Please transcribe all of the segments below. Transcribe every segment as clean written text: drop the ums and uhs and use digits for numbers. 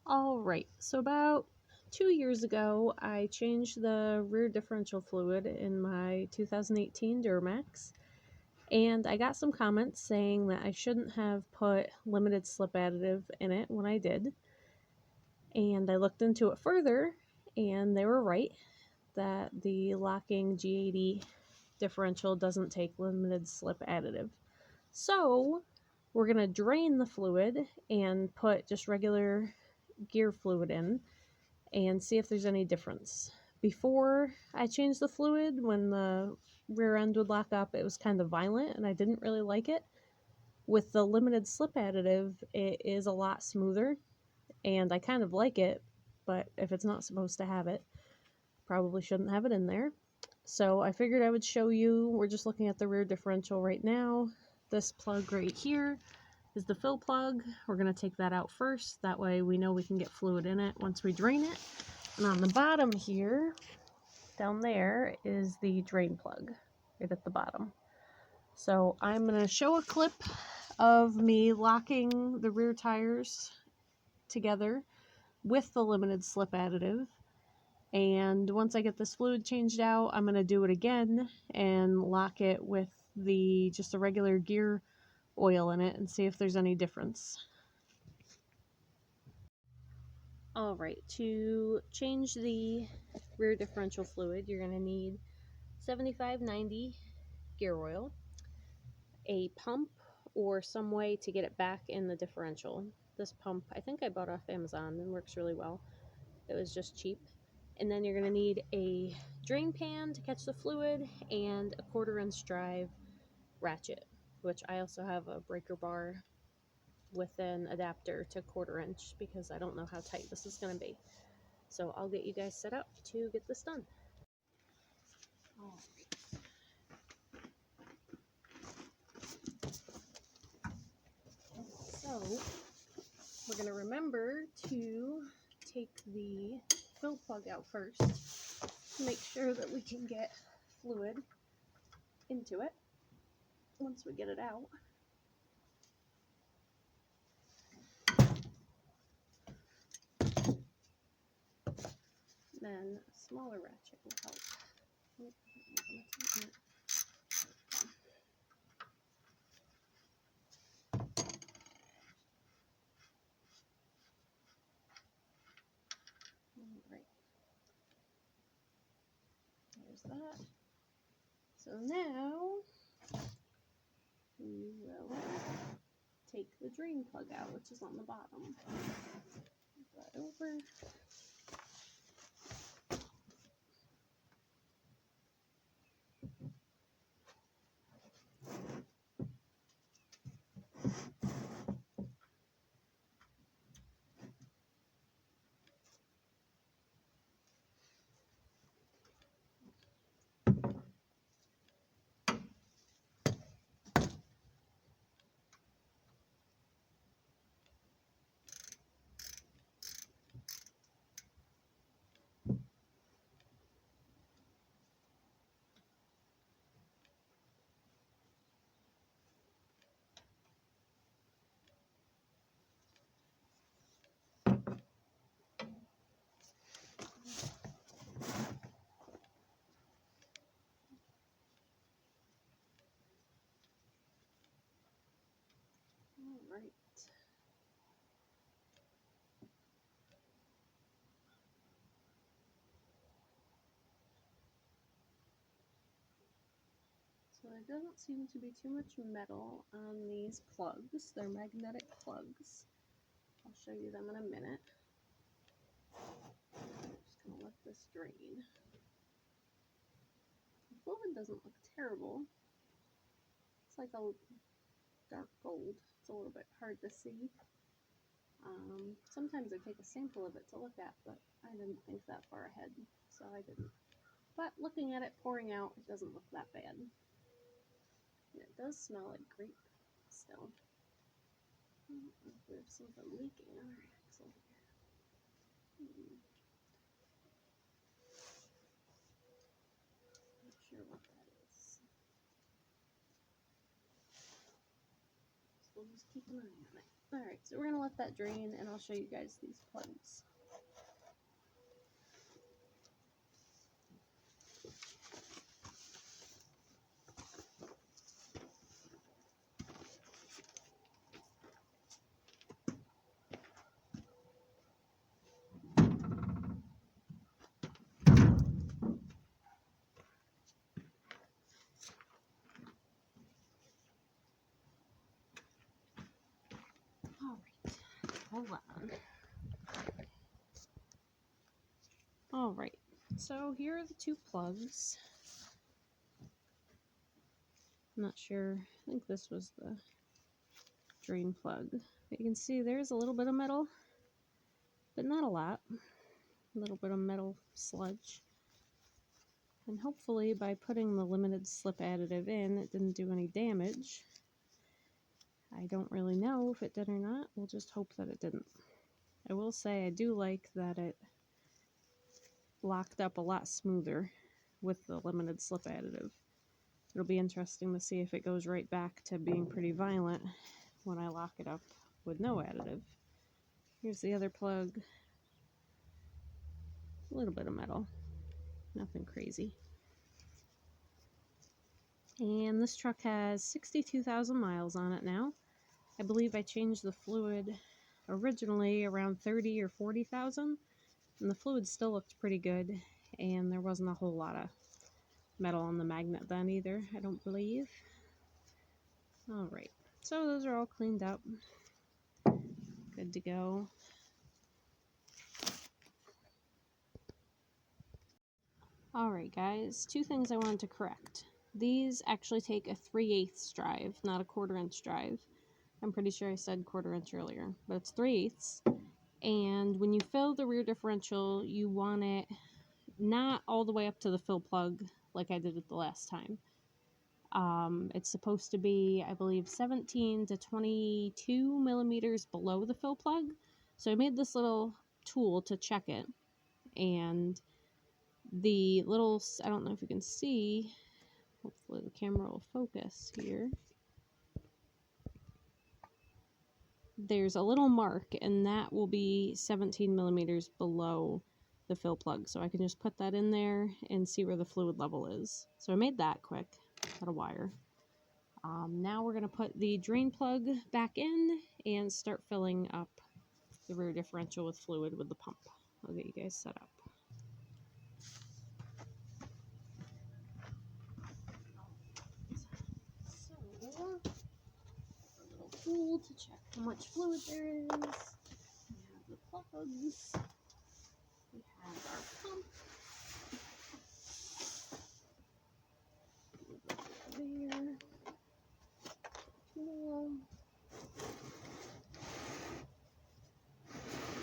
Alright, so about 2 years ago, I changed the rear differential fluid in my 2018 Duramax, and I got some comments saying that I shouldn't have put limited slip additive in it when I did. And I looked into it further, and they were right that the locking G80 differential doesn't take limited slip additive. So we're going to drain the fluid and put just regular gear fluid in and see if there's any difference. Before I changed the fluid, when the rear end would lock up, it was kind of violent and I didn't really like it. With the limited slip additive, it is a lot smoother and I kind of like it, but if it's not supposed to have it, probably shouldn't have it in there. So I figured I would show you. We're just looking at the rear differential right now. This plug right here is the fill plug. We're going to take that out first. That way we know we can get fluid in it once we drain it. And on the bottom here, down there, is the drain plug right at the bottom. So I'm going to show a clip of me locking the rear tires together with the limited slip additive. And once I get this fluid changed out, I'm going to do it again and lock it with just a regular gear oil in it and see if there's any difference. Alright, to change the rear differential fluid, you're going to need 75/90 gear oil, a pump, or some way to get it back in the differential. This pump, I think I bought off Amazon and works really well. It was just cheap. And then you're going to need a drain pan to catch the fluid and a 1/4-inch drive ratchet, which I also have a breaker bar with an adapter to 1/4-inch because I don't know how tight this is going to be. So I'll get you guys set up to get this done. So we're going to remember to take the fill plug out first to make sure that we can get fluid into it. Once we get it out, then a smaller ratchet will help. Alright, there's that. So now we will take the drain plug out, which is on the bottom. Move that over. Alright. So there doesn't seem to be too much metal on these plugs. They're magnetic plugs. I'll show you them in a minute. I'm just going to let this drain. The fluid doesn't look terrible. It's like a dark gold. It's a little bit hard to see. Sometimes I take a sample of it to look at, but I didn't think that far ahead, so I didn't. But looking at it pouring out, it doesn't look that bad. And it does smell like grape still. I don't know if there's something leaking on our axle here. Not sure what that is. So just keep an eye on it. Alright, so we're going to let that drain, and I'll show you guys these plugs. Hold on. Alright, so here are the two plugs. I'm not sure, I think this was the drain plug. But you can see there's a little bit of metal, but not a lot. A little bit of metal sludge. And hopefully by putting the limited slip additive in, it didn't do any damage. I don't really know if it did or not. We'll just hope that it didn't. I will say I do like that it locked up a lot smoother with the limited slip additive. It'll be interesting to see if it goes right back to being pretty violent when I lock it up with no additive. Here's the other plug. A little bit of metal. Nothing crazy. And this truck has 62,000 miles on it now. I believe I changed the fluid originally around 30 or 40,000, and the fluid still looked pretty good, and there wasn't a whole lot of metal on the magnet then either, I don't believe. Alright, so those are all cleaned up. Good to go. Alright guys, two things I wanted to correct. These actually take a 3/8 drive, not a 1/4 inch drive. I'm pretty sure I said 1/4 inch earlier, but it's 3/8. And when you fill the rear differential, you want it not all the way up to the fill plug like I did it the last time. It's supposed to be, I believe, 17 to 22 millimeters below the fill plug. So I made this little tool to check it. And the little, I don't know if you can see, hopefully the camera will focus here. There's a little mark, and that will be 17 millimeters below the fill plug. So I can just put that in there and see where the fluid level is. So I made that quick, got a wire. Now we're going to put the drain plug back in and start filling up the rear differential with fluid with the pump. I'll get you guys set up. So, a little tool to check how much fluid there is. We have the plugs. We have our pump. There. Tool.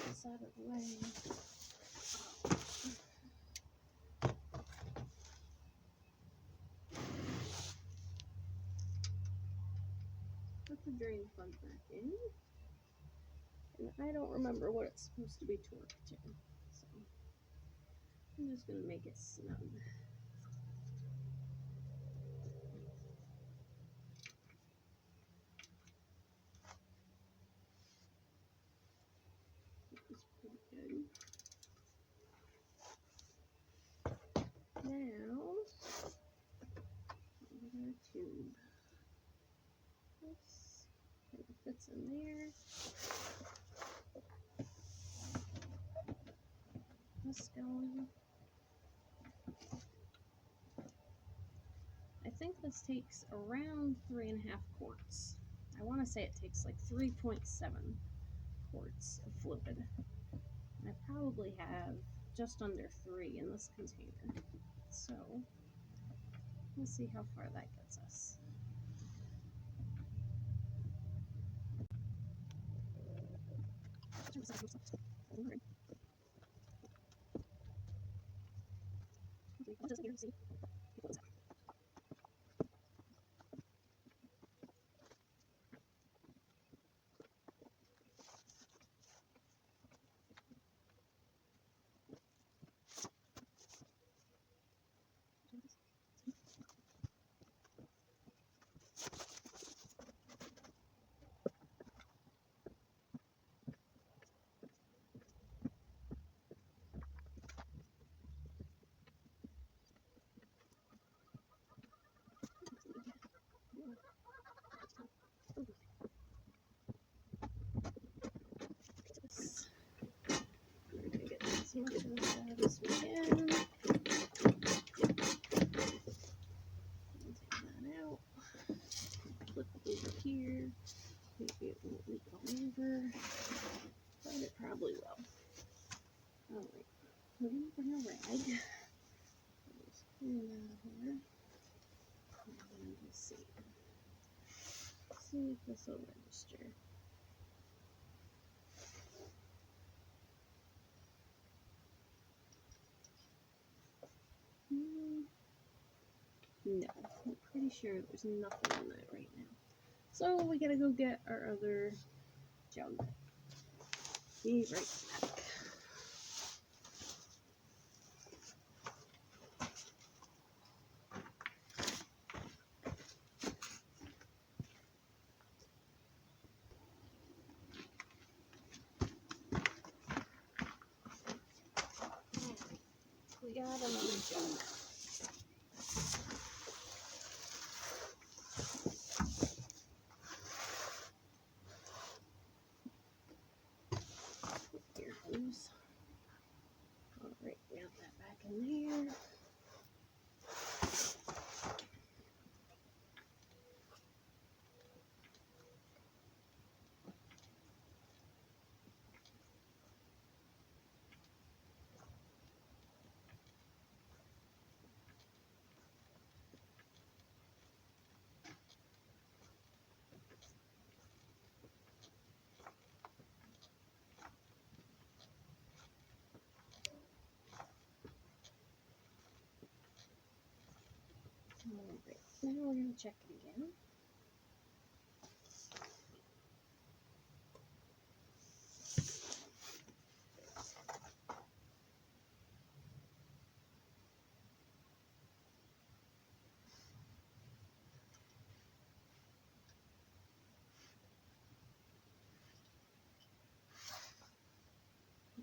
This out of the way. Put the drain plug back in. And I don't remember what it's supposed to be torqued to. So I'm just going to make it snug. Pretty good. Now, look at our tube. This kind of fits in there. This going. I think this takes around 3.5 quarts. I want to say it takes like 3.7 quarts of fluid. I probably have just under 3 in this container. So, we'll see how far that gets us. as much of that as we can. Take that out. Flip it over here. Maybe it won't leak all over, but it probably will. Alright, we're going to bring a rag. Just clean it out of here. And then we'll see. See if this will register. No, I'm pretty sure there's nothing in that right now. So we gotta go get our other jug. Be right back. We got another jug. Here goes. Alright, we got that back in there. Alright, now we're going to check it again.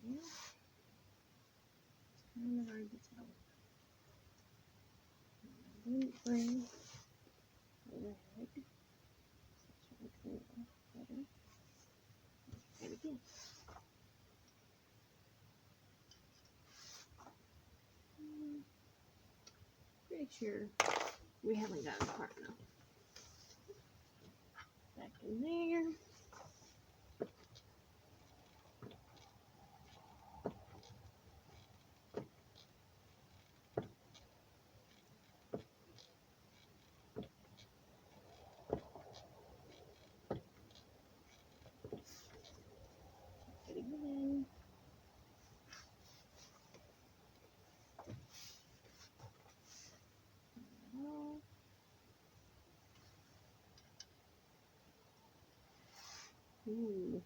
Yeah, it's kind of hard to tell. I didn't bring a rag, so try to clean it off better. Try it again. Pretty sure we haven't gotten far enough. Back in there. Check it again. Ooh,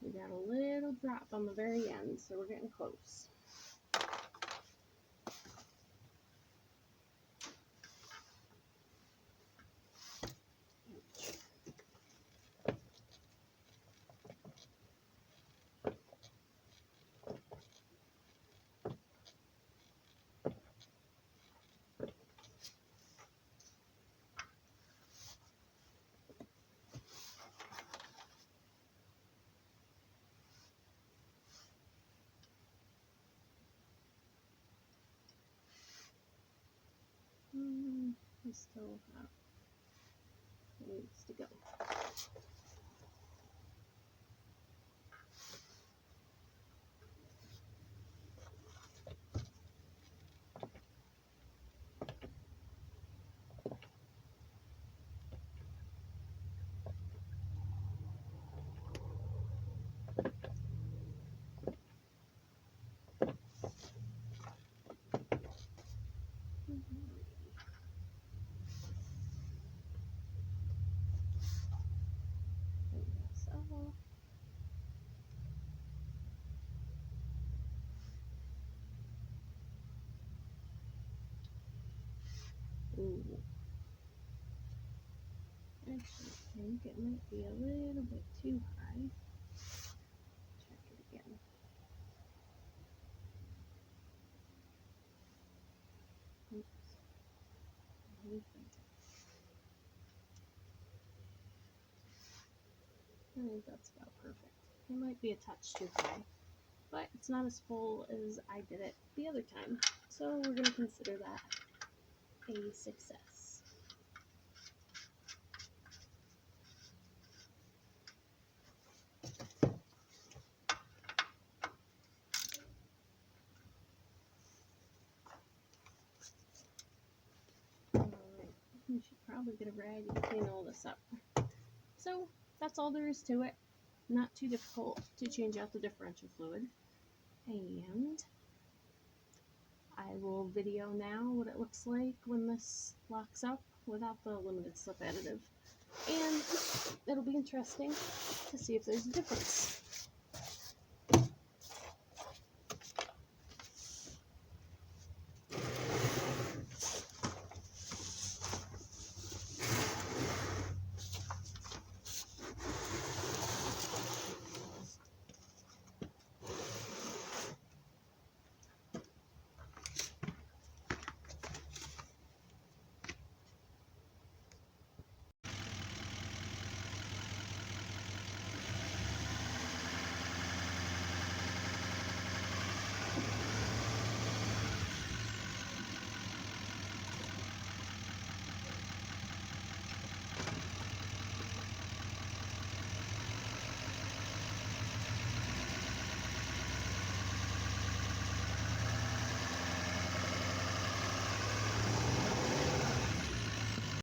we got a little drop on the very end, so we're getting close. We still have ways to go. Ooh. Actually, I think it might be a little bit too high. Check it again. Oops. I think that's about perfect. It might be a touch too high. but it's not as full as I did it the other time. So we're going to consider that a success. Alright, we should probably get a rag and clean all this up. So that's all there is to it. Not too difficult to change out the differential fluid. And I will video now what it looks like when this locks up without the limited slip additive. And it'll be interesting to see if there's a difference.